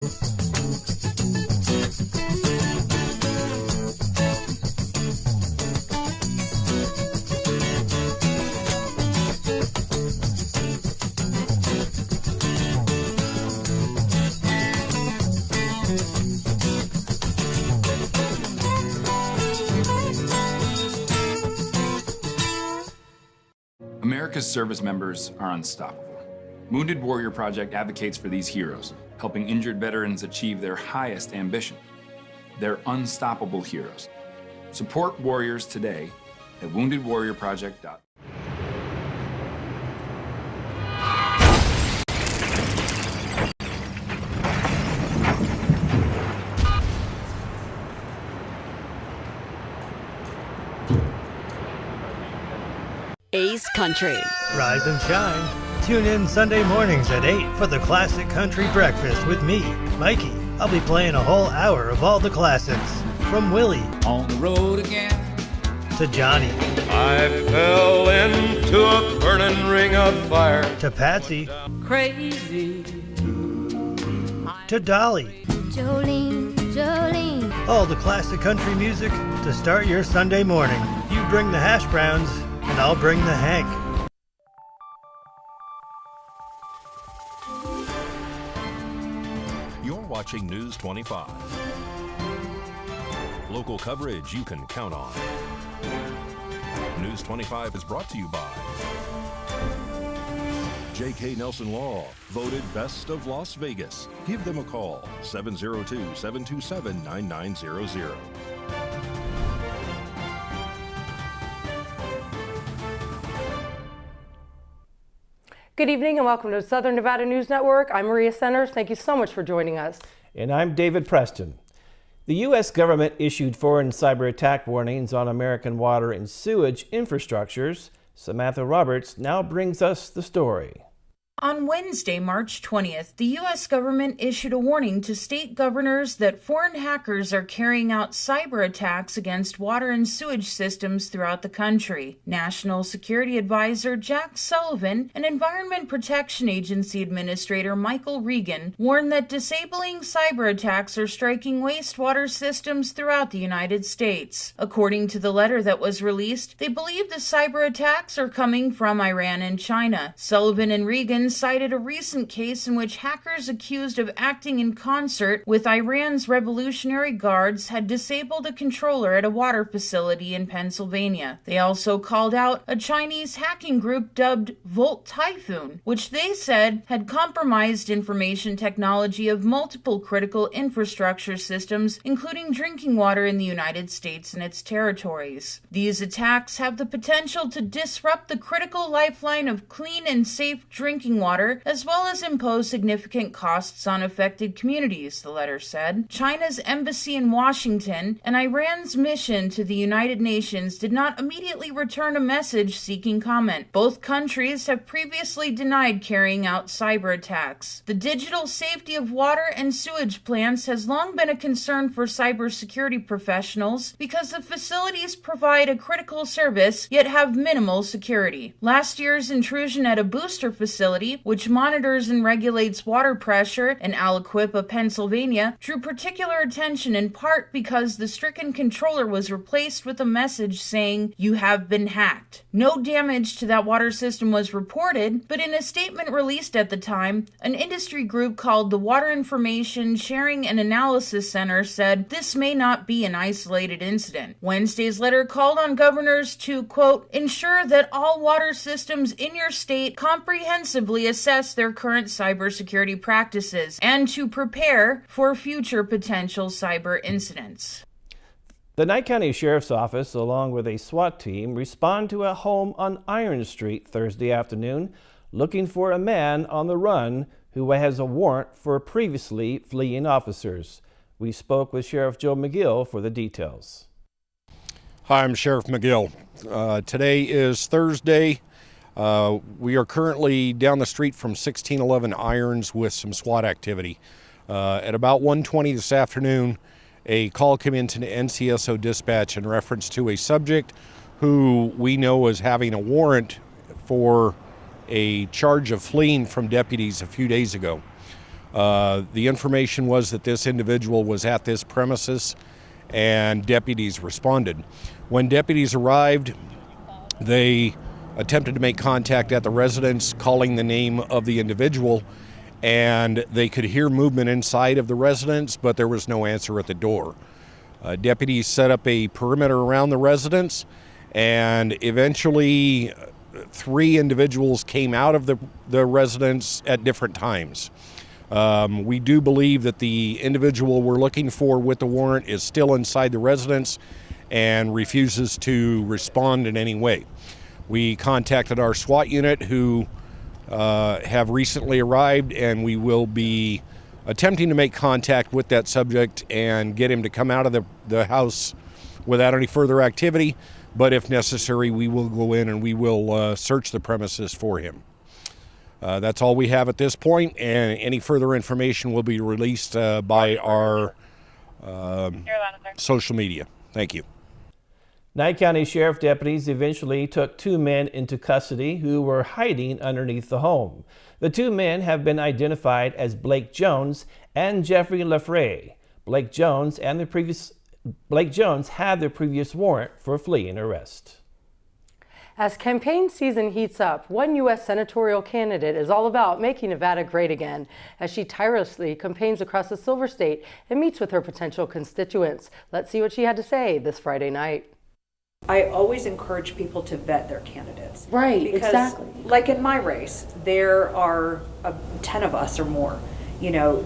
America's service members are unstoppable. Wounded Warrior Project advocates for these heroes, helping injured veterans achieve their highest ambition. They're unstoppable heroes. Support warriors today at woundedwarriorproject.org. Ace Country. Rise and shine. Tune in Sunday mornings at 8 for the Classic Country Breakfast with me, Mikey. I'll be playing a whole hour of all the classics. From Willie. On the road again. To Johnny. I fell into a burning ring of fire. To Patsy. Crazy. To Dolly. Jolene, Jolene. All the classic country music to start your Sunday morning. You bring the hash browns, and I'll bring the Hank. You're watching News 25. Local coverage you can count on. News 25 is brought to you by J.K. Nelson Law, voted Best of Las Vegas. Give them a call, 702-727-9900. Good evening and welcome to Southern Nevada News Network. I'm Maria Centers. Thank you so much for joining us. And I'm David Preston. The U.S. government issued foreign cyber attack warnings on American water and sewage infrastructures. Samantha Roberts now brings us the story. On Wednesday, March 20th, the U.S. government issued a warning to state governors that foreign hackers are carrying out cyber attacks against water and sewage systems throughout the country. National Security Advisor Jack Sullivan and Environment Protection Agency Administrator Michael Regan warned that disabling cyber attacks are striking wastewater systems throughout the United States. According to the letter that was released, they believe the cyber attacks are coming from Iran and China. Sullivan and Regan cited a recent case in which hackers accused of acting in concert with Iran's Revolutionary Guards had disabled a controller at a water facility in Pennsylvania. They also called out a Chinese hacking group dubbed Volt Typhoon, which they said had compromised information technology of multiple critical infrastructure systems, including drinking water in the United States and its territories. These attacks have the potential to disrupt the critical lifeline of clean and safe drinking water, as well as impose significant costs on affected communities, the letter said. China's embassy in Washington and Iran's mission to the United Nations did not immediately return a message seeking comment. Both countries have previously denied carrying out cyber attacks. The digital safety of water and sewage plants has long been a concern for cybersecurity professionals because the facilities provide a critical service yet have minimal security. Last year's intrusion at a booster facility, which monitors and regulates water pressure in Aliquippa, Pennsylvania, drew particular attention in part because the stricken controller was replaced with a message saying, "You have been hacked." No damage to that water system was reported, but in a statement released at the time, an industry group called the Water Information Sharing and Analysis Center said this may not be an isolated incident. Wednesday's letter called on governors to, quote, ensure that all water systems in your state comprehensively assess their current cybersecurity practices and to prepare for future potential cyber incidents. The Nye County Sheriff's Office, along with a SWAT team, respond to a home on Iron Street Thursday afternoon looking for a man on the run who has a warrant for previously fleeing officers. We spoke with Sheriff Joe McGill for the details. Hi, I'm Sheriff McGill. Today is Thursday. We are currently down the street from 1611 Irons with some SWAT activity. At about 1:20 this afternoon, a call came into the NCSO dispatch in reference to a subject who we know is having a warrant for a charge of fleeing from deputies a few days ago. The information was that this individual was at this premises and deputies responded. When deputies arrived, they attempted to make contact at the residence, calling the name of the individual, and they could hear movement inside of the residence, but there was no answer at the door. Deputies set up a perimeter around the residence, and eventually 3 individuals came out of the residence at different times. We do believe that the individual we're looking for with the warrant is still inside the residence and refuses to respond in any way. We contacted our SWAT unit, who have recently arrived, and we will be attempting to make contact with that subject and get him to come out of the house without any further activity. But if necessary, we will go in and we will search the premises for him. That's all we have at this point, and any further information will be released by our social media. Thank you. Nye County Sheriff deputies eventually took 2 men into custody who were hiding underneath the home. The 2 men have been identified as Blake Jones and Jeffrey Lafray. Blake Jones had their previous warrant for fleeing arrest. As campaign season heats up, one U.S. senatorial candidate is all about making Nevada great again as she tirelessly campaigns across the Silver State and meets with her potential constituents. Let's see what she had to say this Friday night. I always encourage people to vet their candidates. Right, because, exactly. Like in my race, there are 10 of us or more,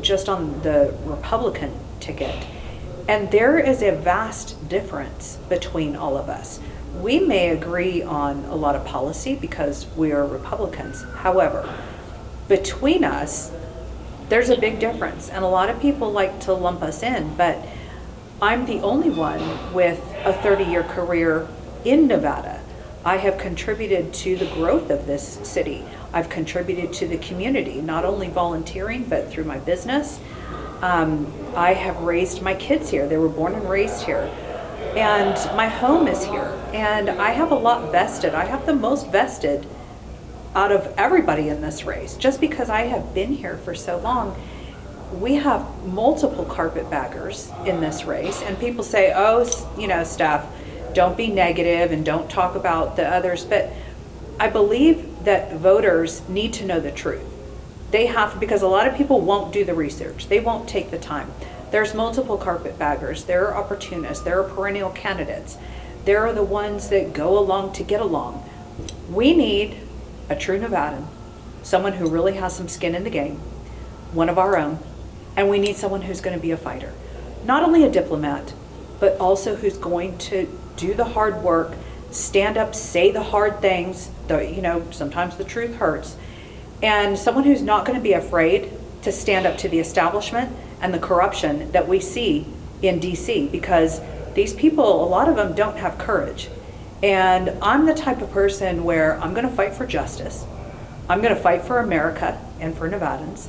just on the Republican ticket. And there is a vast difference between all of us. We may agree on a lot of policy because we are Republicans. However, between us, there's a big difference. And a lot of people like to lump us in, but I'm the only one with a 30-year career in Nevada. I have contributed to the growth of this city. I've contributed to the community, not only volunteering, but through my business. I have raised my kids here. They were born and raised here. And my home is here. And I have a lot vested. I have the most vested out of everybody in this race, just because I have been here for so long. We have multiple carpetbaggers in this race, and people say, oh, Steph, don't be negative and don't talk about the others. But I believe that voters need to know the truth. They have, because a lot of people won't do the research. They won't take the time. There's multiple carpetbaggers. There are opportunists. There are perennial candidates. There are the ones that go along to get along. We need a true Nevadan, someone who really has some skin in the game, one of our own. And we need someone who's going to be a fighter. Not only a diplomat, but also who's going to do the hard work, stand up, say the hard things, sometimes the truth hurts. And someone who's not going to be afraid to stand up to the establishment and the corruption that we see in DC, because these people, a lot of them don't have courage. And I'm the type of person where I'm going to fight for justice. I'm going to fight for America and for Nevadans.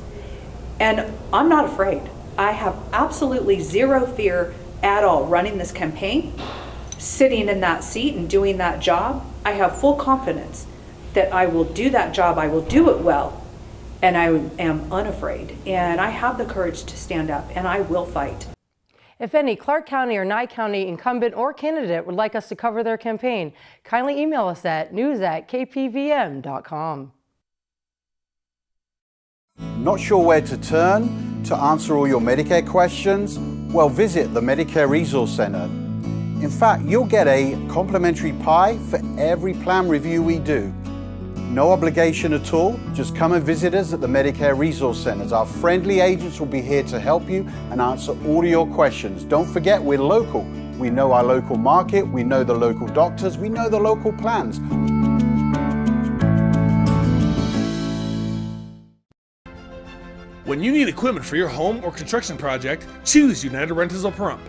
And I'm not afraid. I have absolutely zero fear at all running this campaign, sitting in that seat and doing that job. I have full confidence that I will do that job. I will do it well. And I am unafraid. And I have the courage to stand up, and I will fight. If any Clark County or Nye County incumbent or candidate would like us to cover their campaign, kindly email us at news@kpvm.com. Not sure where to turn to answer all your Medicare questions? Well, visit the Medicare Resource Center. In fact, you'll get a complimentary pie for every plan review we do. No obligation at all. Just come and visit us at the Medicare Resource Centers. Our friendly agents will be here to help you and answer all your questions. Don't forget, we're local. We know our local market, we know the local doctors, we know the local plans. When you need equipment for your home or construction project, choose United Rentals of Pahrump.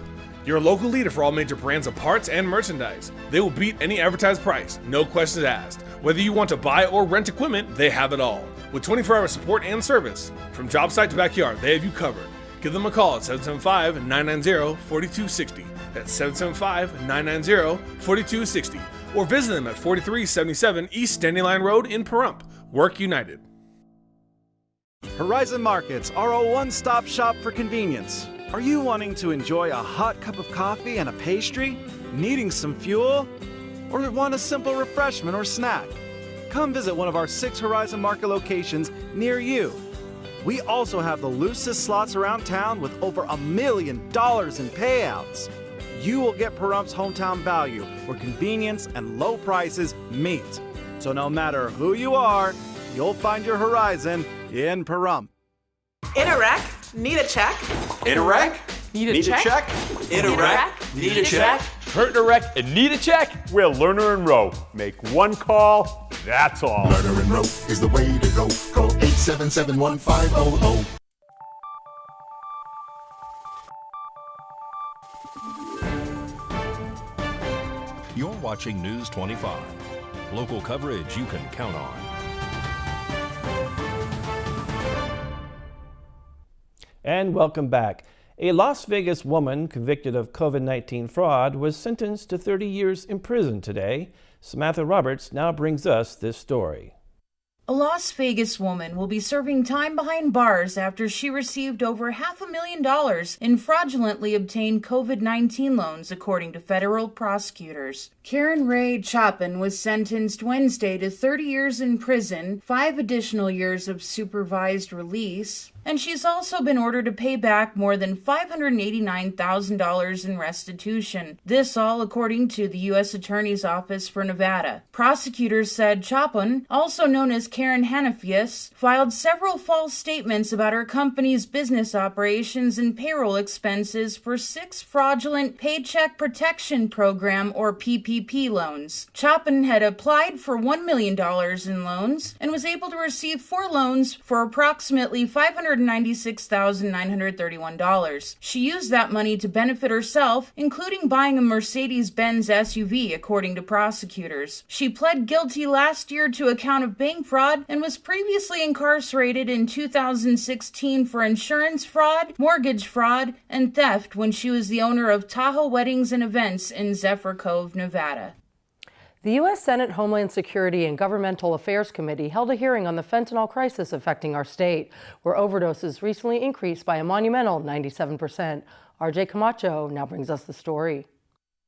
Your local leader for all major brands of parts and merchandise. They will beat any advertised price, no questions asked. Whether you want to buy or rent equipment, they have it all. With 24-hour support and service, from job site to backyard, they have you covered. Give them a call at 775-990-4260. That's 775-990-4260. Or visit them at 4377 East Standing Line Road in Pahrump. Work United. Horizon Markets are a one-stop shop for convenience. Are you wanting to enjoy a hot cup of coffee and a pastry? Needing some fuel? Or want a simple refreshment or snack? Come visit one of our 6 Horizon Market locations near you. We also have the loosest slots around town with over $1 million in payouts. You will get Pahrumph's hometown value, where convenience and low prices meet. So no matter who you are, you'll find your Horizon in Pahrump. In a wreck? Need a check? In a wreck? Need a check? In a wreck? Need a check? Hurt in a wreck and need a check? We're Lerner and Rowe. Make one call, that's all. Lerner and Rowe is the way to go. Call 877-1500. You're watching News 25. Local coverage you can count on. And welcome back. A Las Vegas woman convicted of COVID-19 fraud was sentenced to 30 years in prison today. Samantha Roberts now brings us this story. A Las Vegas woman will be serving time behind bars after she received over $500,000 in fraudulently obtained COVID-19 loans, according to federal prosecutors. Karen Ray Chopin was sentenced Wednesday to 30 years in prison, 5 additional years of supervised release, and she's also been ordered to pay back more than $589,000 in restitution. This all according to the U.S. Attorney's Office for Nevada. Prosecutors said Chopin, also known as Karen Hanafius, filed several false statements about her company's business operations and payroll expenses for 6 fraudulent Paycheck Protection Program or PPP loans. Chopin had applied for $1 million in loans and was able to receive 4 loans for approximately $596,931. She used that money to benefit herself, including buying a Mercedes-Benz SUV, according to prosecutors. She pled guilty last year to a count of bank fraud and was previously incarcerated in 2016 for insurance fraud, mortgage fraud, and theft when she was the owner of Tahoe Weddings and Events in Zephyr Cove, Nevada. The U.S. Senate Homeland Security and Governmental Affairs Committee held a hearing on the fentanyl crisis affecting our state, where overdoses recently increased by a monumental 97%. RJ Camacho now brings us the story.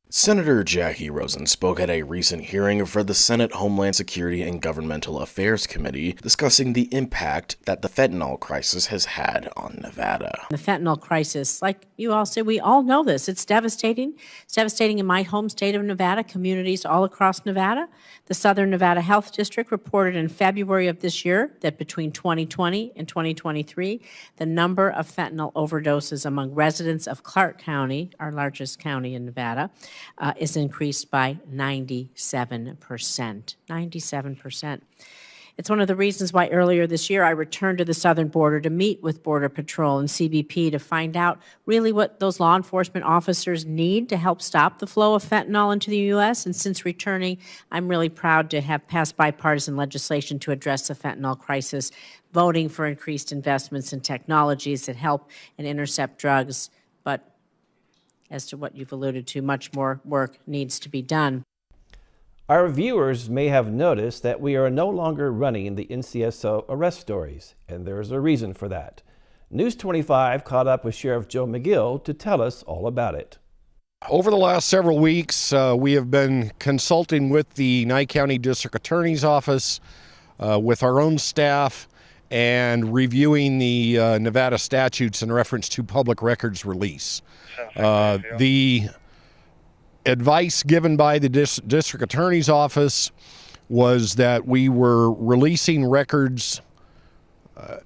Senator Jackie Rosen spoke at a recent hearing for the Senate Homeland Security and Governmental Affairs Committee discussing the impact that the fentanyl crisis has had on Nevada. The fentanyl crisis, like you all say, we all know this. It's devastating. It's devastating in my home state of Nevada, communities all across Nevada. The Southern Nevada Health District reported in February of this year that between 2020 and 2023, the number of fentanyl overdoses among residents of Clark County, our largest county in Nevada, is increased by 97%. 97%. It's one of the reasons why earlier this year I returned to the southern border to meet with Border Patrol and CBP to find out really what those law enforcement officers need to help stop the flow of fentanyl into the U.S. And since returning, I'm really proud to have passed bipartisan legislation to address the fentanyl crisis, voting for increased investments in technologies that help and intercept drugs. But as to what you've alluded to, much more work needs to be done. Our viewers may have noticed that we are no longer running the NCSO arrest stories, and there's a reason for that. News 25 caught up with Sheriff Joe McGill to tell us all about it. Over the last several weeks, we have been consulting with the Nye County District Attorney's Office, with our own staff, and reviewing the Nevada statutes in reference to public records release. The advice given by the District Attorney's Office was that we were releasing records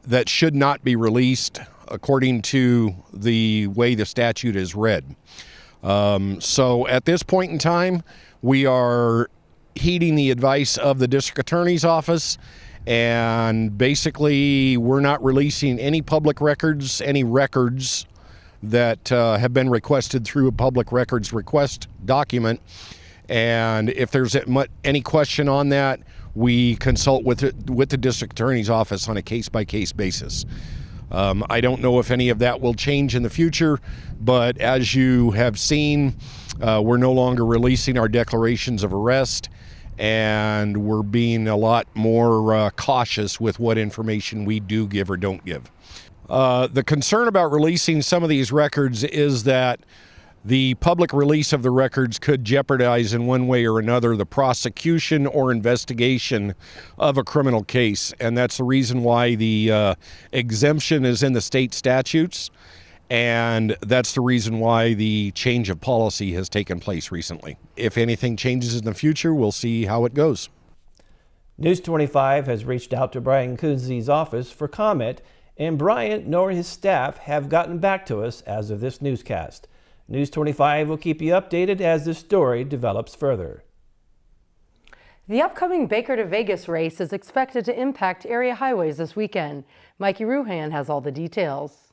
that should not be released according to the way the statute is read. So at this point in time, we are heeding the advice of the District Attorney's Office, and basically we're not releasing any public records, any records that have been requested through a public records request document. And if there's any question on that, we consult with the District Attorney's Office on a case-by-case basis. I don't know if any of that will change in the future, but as you have seen, we're no longer releasing our declarations of arrest, and we're being a lot more cautious with what information we do give or don't give. The concern about releasing some of these records is that the public release of the records could jeopardize in one way or another the prosecution or investigation of a criminal case. And that's the reason why the exemption is in the state statutes. And that's the reason why the change of policy has taken place recently. If anything changes in the future, we'll see how it goes. News 25 has reached out to Brian Kunze's office for comment, and Brian nor his staff have gotten back to us as of this newscast. News 25 will keep you updated as this story develops further. The upcoming Baker to Vegas race is expected to impact area highways this weekend. Mikey Ruhan has all the details.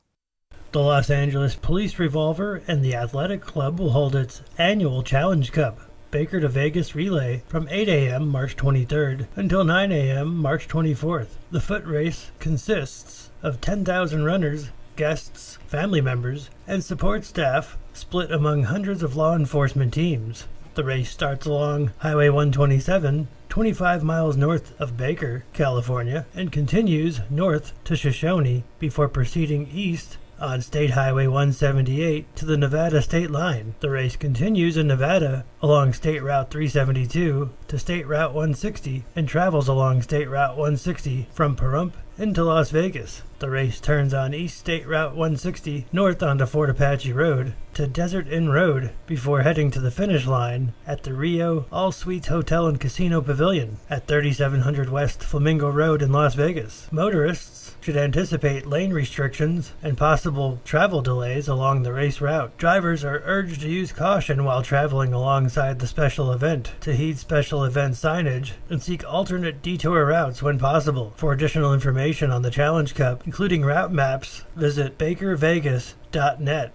The Los Angeles Police Revolver and the Athletic Club will hold its annual Challenge Cup Baker to Vegas relay from 8 a.m. March 23rd until 9 a.m. March 24th. The foot race consists of 10,000 runners, guests, family members, and support staff split among hundreds of law enforcement teams. The race starts along Highway 127, 25 miles north of Baker, California, and continues north to Shoshone before proceeding east on State Highway 178 to the Nevada state line. The race continues in Nevada along State Route 372 to State Route 160 and travels along State Route 160 from Pahrump into Las Vegas. The race turns on East State Route 160 north onto Fort Apache Road to Desert Inn Road before heading to the finish line at the Rio All Suites Hotel and Casino Pavilion at 3700 West Flamingo Road in Las Vegas. Motorists should anticipate lane restrictions and possible travel delays along the race route. Drivers are urged to use caution while traveling alongside the special event, to heed special event signage, and seek alternate detour routes when possible. For additional information on the Challenge Cup, including route maps, visit bakervegas.net.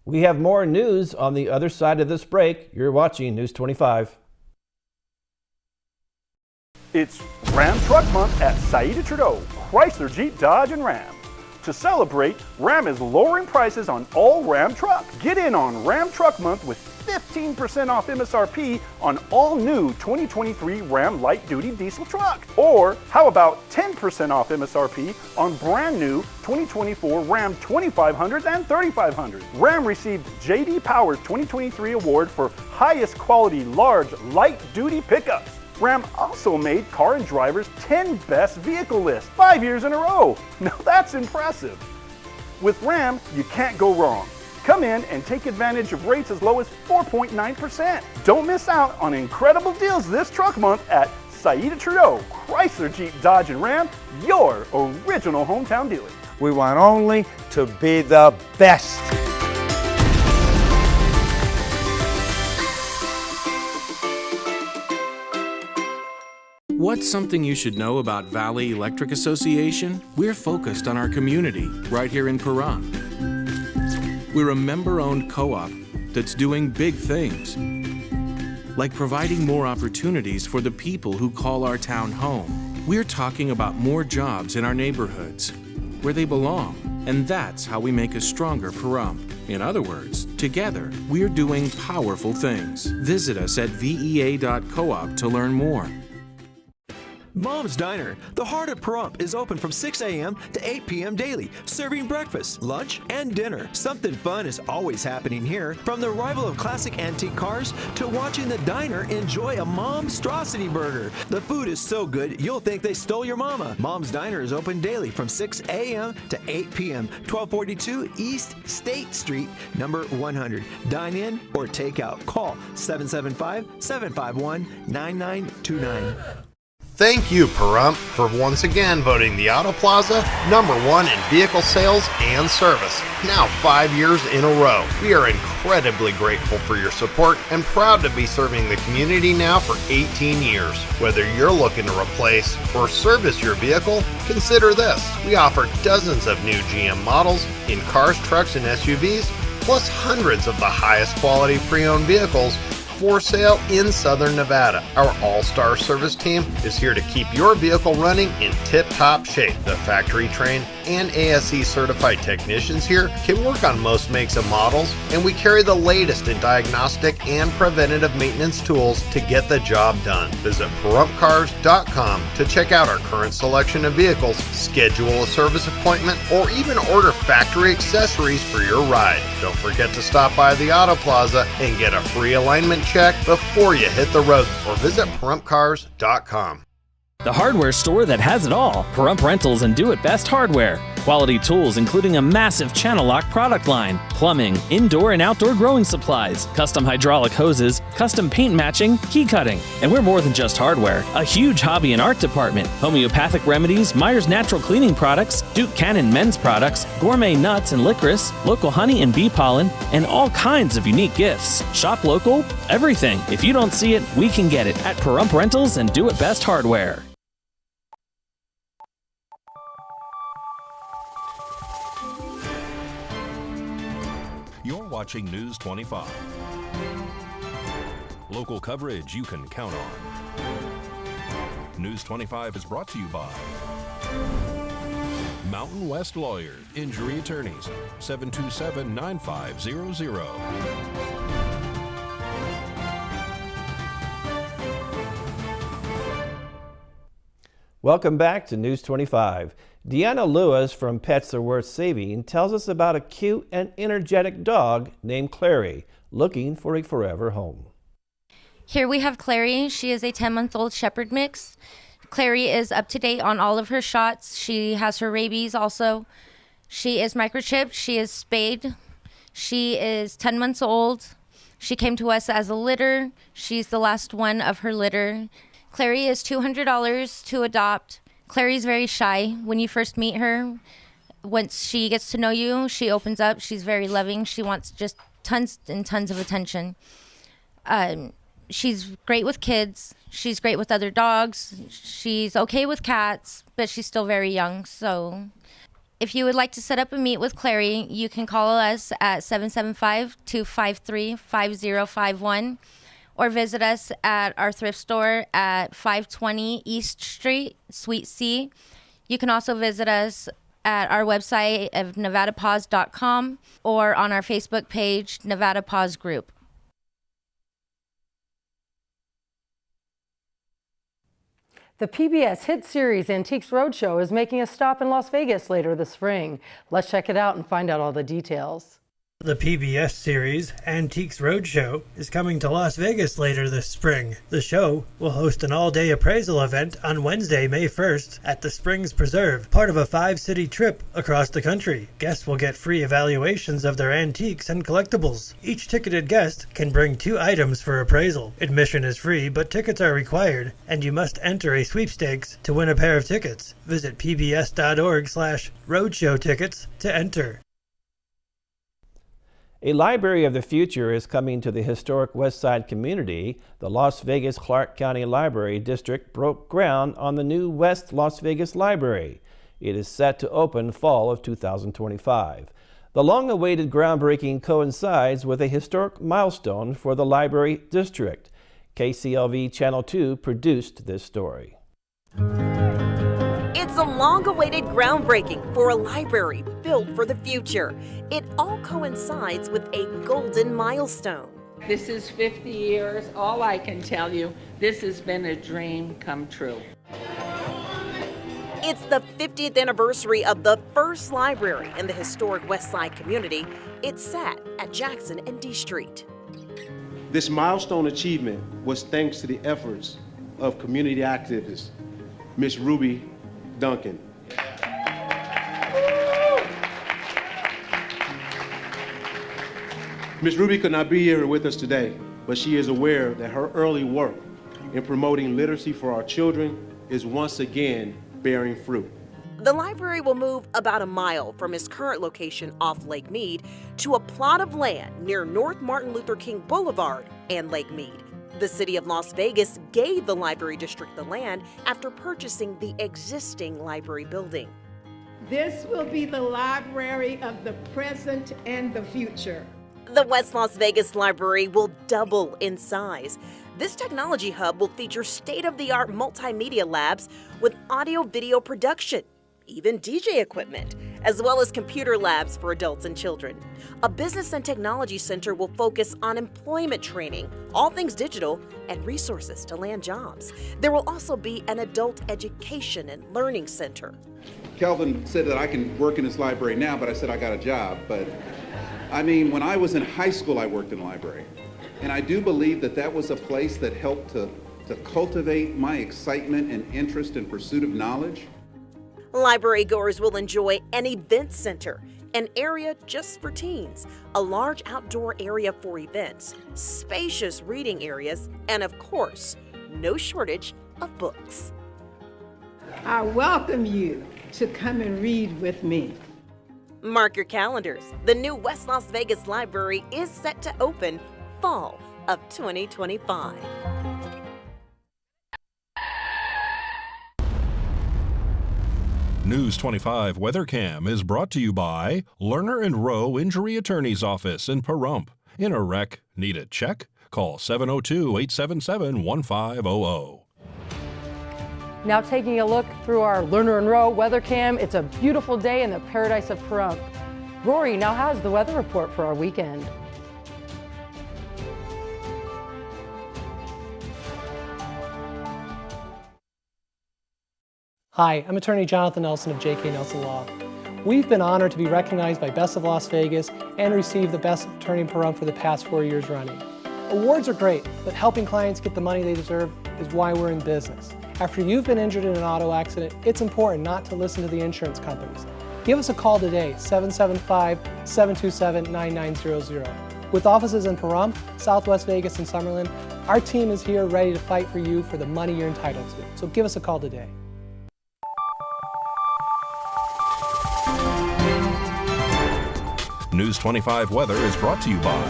We have more news on the other side of this break. You're watching News 25. It's Ram Truck Month at Saida Trudeau, Chrysler, Jeep, Dodge, and Ram. To celebrate, Ram is lowering prices on all Ram trucks. Get in on Ram Truck Month with 15% off MSRP on all new 2023 Ram Light Duty Diesel trucks. Or how about 10% off MSRP on brand new 2024 Ram 2500s and 3500s. Ram received J.D. Power's 2023 award for highest quality large light duty pickups. Ram also made Car and Driver's 10 Best Vehicle list 5 years in a row. Now that's impressive. With Ram, you can't go wrong. Come in and take advantage of rates as low as 4.9%. Don't miss out on incredible deals this truck month at Saida Trudeau, Chrysler, Jeep, Dodge, and Ram, your original hometown dealer. We want only to be the best. What's something you should know about Valley Electric Association? We're focused on our community right here in Pahrump. We're a member-owned co-op that's doing big things, like providing more opportunities for the people who call our town home. We're talking about more jobs in our neighborhoods, where they belong, and that's how we make a stronger Pahrump. In other words, together, we're doing powerful things. Visit us at vea.coop to learn more. Mom's Diner, the heart of Pahrump, is open from 6 a.m. to 8 p.m. daily, serving breakfast, lunch, and dinner. Something fun is always happening here, from the arrival of classic antique cars to watching the diner enjoy a Momstrosity burger. The food is so good, you'll think they stole your mama. Mom's Diner is open daily from 6 a.m. to 8 p.m., 1242 East State Street, number 100. Dine in or take out. Call 775-751-9929. Thank you, Pahrump, for once again voting the Auto Plaza #1 in vehicle sales and service, now 5 years in a row. We are incredibly grateful for your support and proud to be serving the community now for 18 years. Whether you're looking to replace or service your vehicle, consider this. We offer dozens of new GM models in cars, trucks, and SUVs, plus hundreds of the highest quality pre-owned vehicles for sale in Southern Nevada. Our all-star service team is here to keep your vehicle running in tip-top shape. The factory-trained, and ASE certified technicians here can work on most makes and models, and we carry the latest in diagnostic and preventative maintenance tools to get the job done. Visit ParumpCars.com to check out our current selection of vehicles, schedule a service appointment, or even order factory accessories for your ride. Don't forget to stop by the Auto Plaza and get a free alignment check before you hit the road, or visit ParumpCars.com. The hardware store that has it all. Pahrump Rentals and Do It Best Hardware. Quality tools including a massive channel lock product line, plumbing, indoor and outdoor growing supplies, custom hydraulic hoses, custom paint matching, key cutting. And we're more than just hardware. A huge hobby and art department, homeopathic remedies, Myers Natural Cleaning Products, Duke Cannon men's products, gourmet nuts and licorice, local honey and bee pollen, and all kinds of unique gifts. Shop local, everything. If you don't see it, we can get it at Pahrump Rentals and Do It Best Hardware. You're watching News 25. Local coverage you can count on. News 25 is brought to you by Mountain West Lawyer, Injury Attorneys, 727-9500. Welcome back to News 25. Deanna Lewis from Pets Are Worth Saving tells us about a cute and energetic dog named Clary looking for a forever home. Here we have Clary. She is a 10-month-old Shepherd mix. Clary is up to date on all of her shots. She has her rabies also. She is microchipped. She is spayed. She is 10 months old. She came to us as a litter. She's the last one of her litter. Clary is $200 to adopt. Clary's very shy when you first meet her. Once she gets to know you, she opens up. She's very loving. She wants just tons and tons of attention. She's great with kids. She's great with other dogs. She's okay with cats, but she's still very young. So if you would like to set up a meet with Clary, you can call us at 775-253-5051 or visit us at our thrift store at 520 East Street, Suite C. You can also visit us at our website of nevadapaws.com or on our Facebook page, Nevada Paws Group. The PBS hit series Antiques Roadshow is making a stop in Las Vegas later this spring. Let's check it out and find out all the details. The PBS series Antiques Roadshow is coming to Las Vegas later this spring. The show will host an all-day appraisal event on Wednesday, May 1st at the Springs Preserve, part of a 5-city trip across the country. Guests will get free evaluations of their antiques and collectibles. Each ticketed guest can bring 2 items for appraisal. Admission is free, but tickets are required, and you must enter a sweepstakes to win a pair of tickets. Visit pbs.org/roadshow tickets to enter. A library of the future is coming to the historic West Side community. The Las Vegas Clark County Library District broke ground on the new West Las Vegas Library. It is set to open fall of 2025. The long-awaited groundbreaking coincides with a historic milestone for the library district. KCLV Channel 2 produced this story. It's a long-awaited groundbreaking for a library built for the future. It all coincides with a golden milestone. This is 50 years. All I can tell you, this has been a dream come true. It's the 50th anniversary of the first library in the historic West Side community. It sat at Jackson and D Street. This milestone achievement was thanks to the efforts of community activist Miss Ruby Duncan. Miss Ruby could not be here with us today, but she is aware that her early work in promoting literacy for our children is once again bearing fruit. The library will move about a mile from its current location off Lake Mead to a plot of land near North Martin Luther King Boulevard and Lake Mead. The city of Las Vegas gave the library district the land after purchasing the existing library building. This will be the library of the present and the future. The West Las Vegas Library will double in size. This technology hub will feature state-of-the-art multimedia labs with audio-video production. even DJ equipment, as well as computer labs for adults and children. A business and technology center will focus on employment training, all things digital, and resources to land jobs. There will also be an adult education and learning center. Kelvin said that I can work in this library now, but I said I got a job. But I mean, when I was in high school, I worked in a library. And I do believe that that was a place that helped to cultivate my excitement and interest in pursuit of knowledge. Library goers will enjoy an event center, an area just for teens, a large outdoor area for events, spacious reading areas, and of course, no shortage of books. I welcome you to come and read with me. Mark your calendars. The new West Las Vegas Library is set to open fall of 2025. News 25 WeatherCam is brought to you by Lerner and Rowe Injury Attorney's Office in Pahrump. In a wreck, need a check? Call 702-877-1500. Now taking a look through our Lerner and Rowe weather cam, it's a beautiful day in the paradise of Pahrump. Rory now has the weather report for our weekend. Hi, I'm attorney Jonathan Nelson of J.K. Nelson Law. We've been honored to be recognized by Best of Las Vegas and receive the Best Attorney in Pahrump for the past 4 years running. Awards are great, but helping clients get the money they deserve is why we're in business. After you've been injured in an auto accident, it's important not to listen to the insurance companies. Give us a call today, 775-727-9900. With offices in Pahrump, Southwest Vegas, and Summerlin, our team is here ready to fight for you for the money you're entitled to. So give us a call today. News 25 weather is brought to you by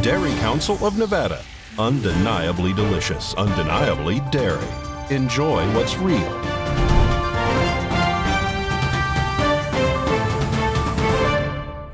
Dairy Council of Nevada. Undeniably delicious, undeniably dairy. Enjoy what's real.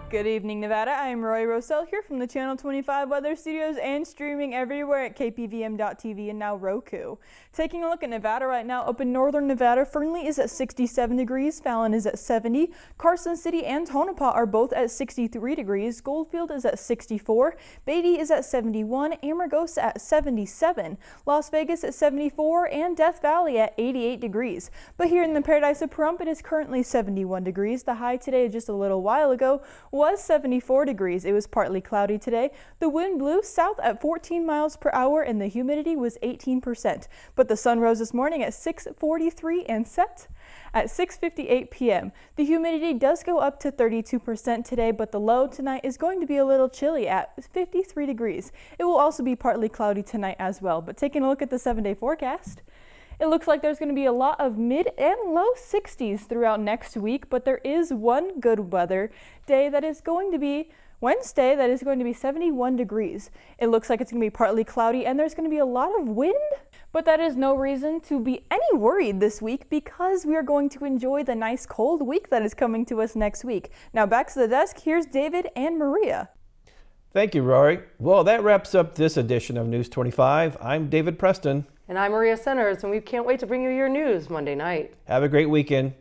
Good evening, Nevada. I am Roy Rosell here from the Channel 25 Weather Studios and streaming everywhere at KPVM.TV and now Roku. Taking a look at Nevada right now, up in northern Nevada, Fernley is at 67 degrees, Fallon is at 70, Carson City and Tonopah are both at 63 degrees, Goldfield is at 64, Beatty is at 71, Amargosa at 77, Las Vegas at 74, and Death Valley at 88 degrees. But here in the paradise of Pahrump, it is currently 71 degrees. The high today, just a little while ago, was 74 degrees. It was partly cloudy today. The wind blew south at 14 miles per hour and the humidity was 18%. But the sun rose this morning at 6:43 and set at 6:58 p.m. The humidity does go up to 32% today, but the low tonight is going to be a little chilly at 53 degrees. It will also be partly cloudy tonight as well. But taking a look at the 7-day forecast, it looks like there's going to be a lot of mid and low 60s throughout next week, but there is one good weather day that is going to be Wednesday that is going to be 71 degrees. It looks like it's going to be partly cloudy and there's going to be a lot of wind, but that is no reason to be any worried this week because we are going to enjoy the nice cold week that is coming to us next week. Now back to the desk, here's David and Maria. Thank you, Rory. Well, that wraps up this edition of News 25. I'm David Preston. And I'm Maria Centers, and we can't wait to bring you your news Monday night. Have a great weekend.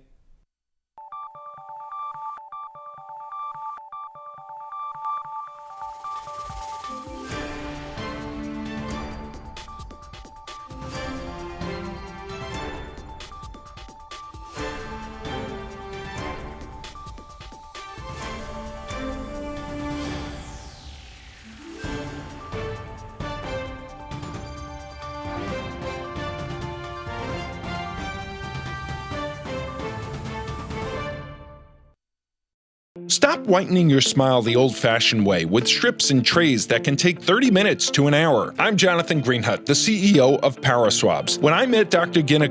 Stop whitening your smile the old-fashioned way with strips and trays that can take 30 minutes to an hour. I'm Jonathan Greenhut, the CEO of PowerSwabs. When I met Dr. Ginnick